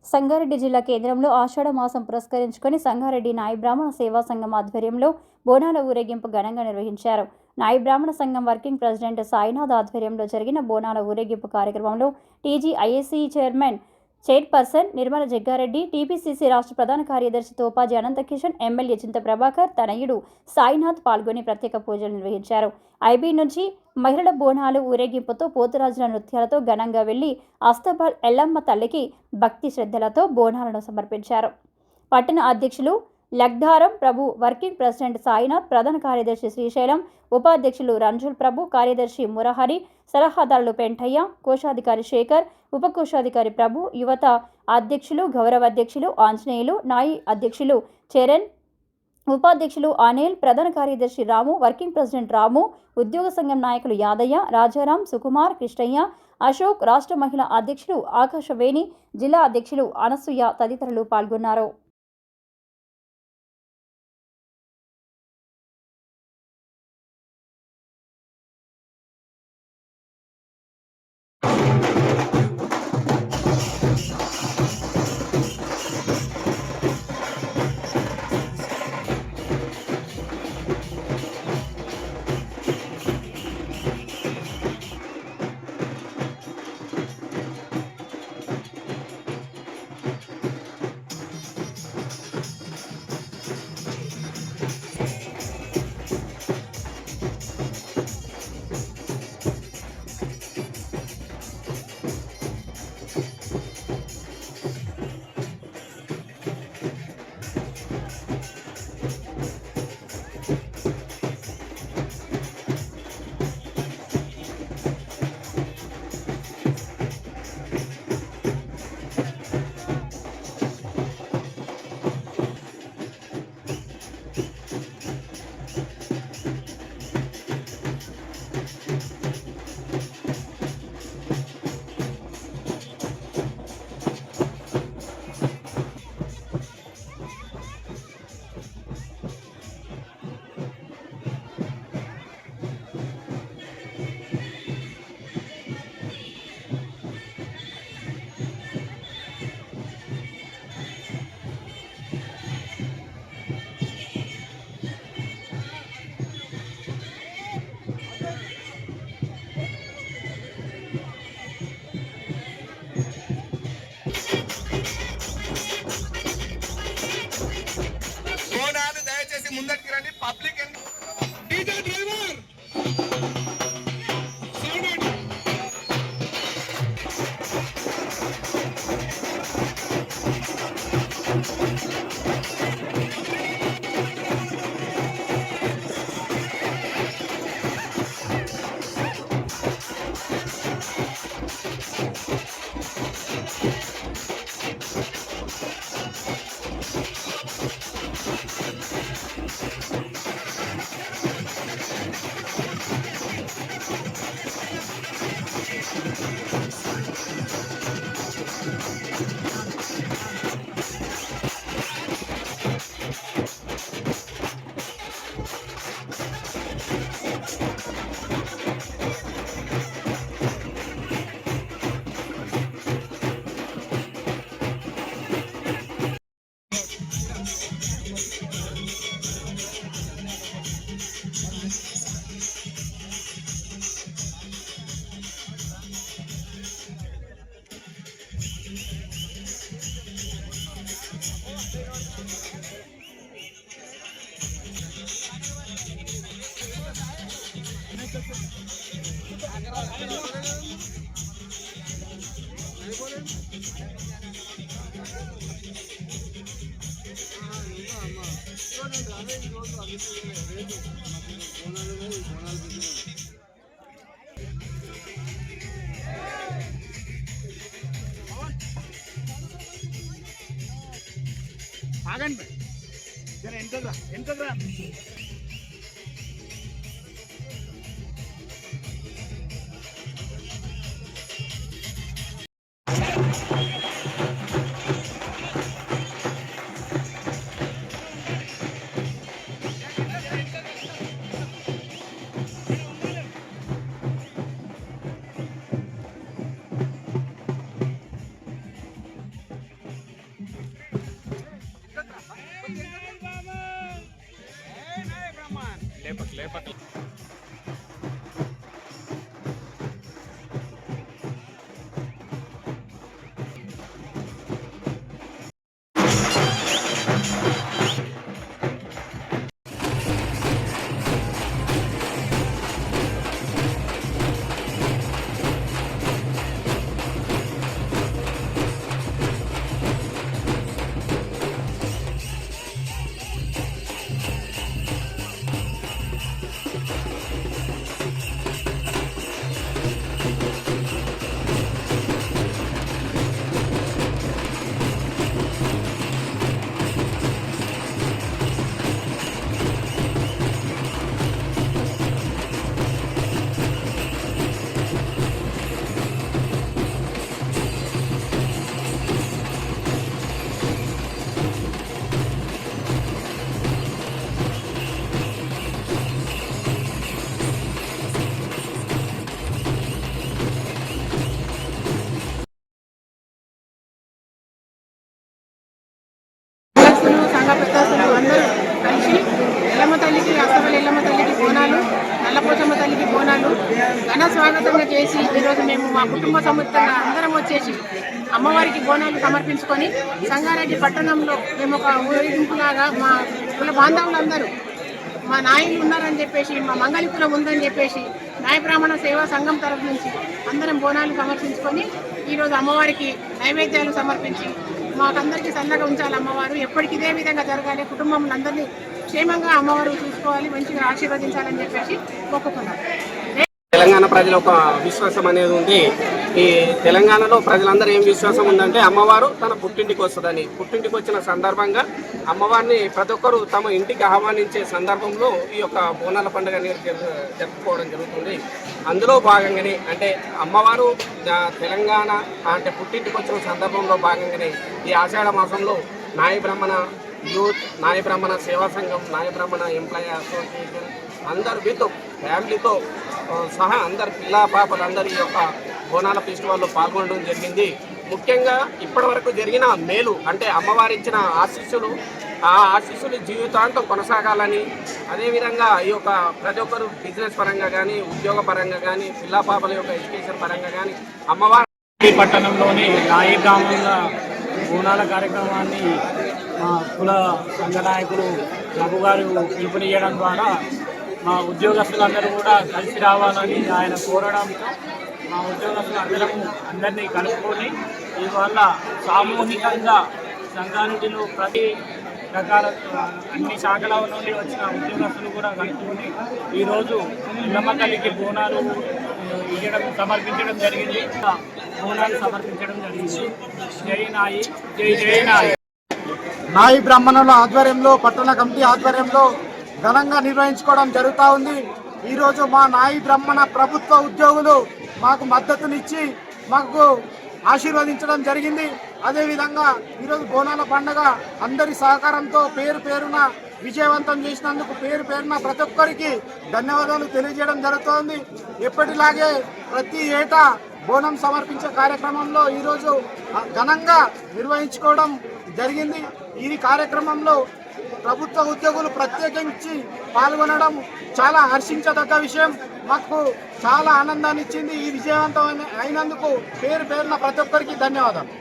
సంగారెడ్డి జిల్లా కేంద్రంలో ఆషాఢ మాసం పురస్కరించుకొని సంగారెడ్డి నాయి బ్రాహ్మణ సేవా సంఘం ఆధ్వర్యంలో బోనాల ఊరేగింపు ఘనంగా నిర్వహించారు. నాయి బ్రాహ్మణ సంఘం వర్కింగ్ ప్రెసిడెంట్ సాయినాథ్ ఆధ్వర్యంలో జరిగిన బోనాల ఊరేగింపు కార్యక్రమంలో TGIAC chairperson Nirmala Jaggareddy, TPCC రాష్ట్ర ప్రధాన కార్యదర్శి తోపాజీ అనంతకిషన్, ఎమ్మెల్యే చింత ప్రభాకర్ తనయుడు సాయినాథ్ పాల్గొని ప్రత్యేక పూజలు నిర్వహించారు. ఐబీ నుంచి మహిళల బోనాలు ఊరేగింపుతో పోతురాజుల నృత్యాలతో ఘనంగా వెళ్లి అస్తబల్ ఎల్లమ్మ తల్లికి భక్తి శ్రద్ధలతో బోనాలను సమర్పించారు. పట్టణ అధ్యక్షులు లగ్ధారం ప్రభు, వర్కింగ్ ప్రెసిడెంట్ సాయినాథ్, ప్రధాన కార్యదర్శి శ్రీశైలం, ఉపాధ్యక్షులు రంజుల్ ప్రభు, కార్యదర్శి మురహరి, సలహాదారులు పెంటయ్య, కోశాధికారి శేఖర్, ఉపకోశాధికారి ప్రభు, యువత అధ్యక్షులు, గౌరవ అధ్యక్షులు ఆంజనేయులు, నాయి అధ్యక్షులు చరణ్, ఉపాధ్యక్షులు అనిల్, ప్రధాన కార్యదర్శి రాము, వర్కింగ్ ప్రెసిడెంట్ రాము, ఉద్యోగ సంఘం నాయకులు యాదయ్య, రాజారాం, సుకుమార్, కృష్ణయ్య, అశోక్, రాష్ట్ర మహిళా అధ్యక్షులు ఆకాశవేణి, జిల్లా అధ్యక్షులు అనసూయ తదితరులు పాల్గొన్నారు. ముందరికి రండి. పబ్లిక్ డీజే డ్రైవర్ ఆగండి. ఎంతరా చేపట్టారు. సంఘ పెద్దలు అందరూ కలిసి ఎల్లమ్మ తల్లికి అస్తమల ఎల్లమ్మ తల్లికి బోనాలు, నల్లపోచమ్మ తల్లికి బోనాలు ఘన స్వాగతంగా చేసి ఈరోజు మేము మా కుటుంబ సమేతంగా అందరం వచ్చేసి అమ్మవారికి బోనాలు సమర్పించుకొని సంగారెడ్డి పట్టణంలో మేము ఒక ఊరేగింపులాగా మా కుల బాంధవులందరూ మా నాయకులు ఉన్నారని చెప్పేసి, మా మంగళికులం ఉందని చెప్పేసి నాయ బ్రాహ్మణ సేవా సంఘం తరఫు నుంచి అందరం బోనాలు సమర్పించుకొని ఈరోజు అమ్మవారికి నైవేద్యాలు సమర్పించి మాకందరికీ చల్లగా ఉంచాలి, అమ్మవారు ఎప్పటికి ఇదే విధంగా జరగాలి, కుటుంబంలో అందరినీ క్షేమంగా అమ్మవారు చూసుకోవాలి, మంచిగా ఆశీర్వదించాలని చెప్పేసి మొక్కుకున్నాం. తెలంగాణ ప్రజల ఒక విశ్వాసం అనేది ఉంది. ఈ తెలంగాణలో ప్రజలందరూ ఏం విశ్వాసం ఉందంటే అమ్మవారు తన పుట్టింటికి వస్తుందని. పుట్టింటికి వచ్చిన సందర్భంగా అమ్మవారిని ప్రతి ఒక్కరు తమ ఇంటికి ఆహ్వానించే సందర్భంలో ఈ యొక్క బోనాల పండుగ అనేది జరుపుకోవడం జరుగుతుంది. అందులో భాగంగానే అంటే అమ్మవారు తెలంగాణ అంటే పుట్టింటికి వచ్చిన సందర్భంలో భాగంగానే ఈ ఆషాఢ మాసంలో నాయ బ్రాహ్మణ యూత్, నాయ బ్రాహ్మణ సేవా సంఘం, నాయ బ్రాహ్మణ ఎంప్లాయీ అసోసియేషన్ అందరు వీతో ఫ్యామిలీతో సహా అందరు పిల్లా పాపలు అందరి యొక్క బోనాల ఫెస్టివల్లో పాల్గొనడం జరిగింది. ముఖ్యంగా ఇప్పటి వరకు జరిగిన మేలు అంటే అమ్మవారి ఇచ్చిన ఆశీస్సులు, ఆ ఆశీస్సులు జీవితాంతం కొనసాగాలని, అదేవిధంగా ఈ యొక్క ప్రతి ఒక్కరు బిజినెస్ పరంగా కానీ, ఉద్యోగ పరంగా కానీ, పిల్లా పాపల యొక్క ఎడ్యుకేషన్ పరంగా కానీ అమ్మవారి పట్టణంలోని నాయి గ్రామంలో బోనాల కార్యక్రమాన్ని మా కుల సంఘ నాయకులు బాబు గారు పిలుపునియడం ద్వారా మా ఉద్యోగస్తులందరూ కూడా కలిసి రావాలని ఆయన కోరడంతో మా ఉద్యోగస్తులు అందరినీ కలుపుకొని ఇవాళ సామూహికంగా సంగారెడ్డిలో ప్రతి రకాల అన్ని శాఖల నుండి వచ్చిన ఉద్యోగస్తులు కూడా కలుపుకొని ఈరోజు ఎల్లమ్మ తల్లికి బోనాలు సమర్పించడం జరిగింది. బోనాలు సమర్పించడం జరిగింది. జై నాయి, జై జై నాయి. నాయి బ్రాహ్మణుల ఆధ్వర్యంలో, పట్టణ కమిటీ ఆధ్వర్యంలో ఘనంగా నిర్వహించుకోవడం జరుగుతూ ఉంది. ఈరోజు మా నాయి బ్రాహ్మణ ప్రభుత్వ ఉద్యోగులు మాకు మద్దతునిచ్చి మాకు ఆశీర్వదించడం జరిగింది. అదేవిధంగా ఈరోజు బోనాల పండుగ అందరి సహకారంతో పేరు పేరున విజయవంతం చేసినందుకు పేరు పేరున ప్రతి ఒక్కరికి ధన్యవాదాలు తెలియజేయడం జరుగుతోంది. ఎప్పటిలాగే ప్రతి ఏటా బోనం సమర్పించే కార్యక్రమంలో ఈరోజు ఘనంగా నిర్వహించుకోవడం జరిగింది. ఈ కార్యక్రమంలో ప్రభుత్వ ఉద్యోగులు ప్రత్యేకించి పాల్గొనడం చాలా హర్షించదగ్గ విషయం. మాకు చాలా ఆనందాన్ని ఇచ్చింది. ఈ విజయవంతం అయినందుకు పేరు పేరున ప్రతి ఒక్కరికి ధన్యవాదాలు.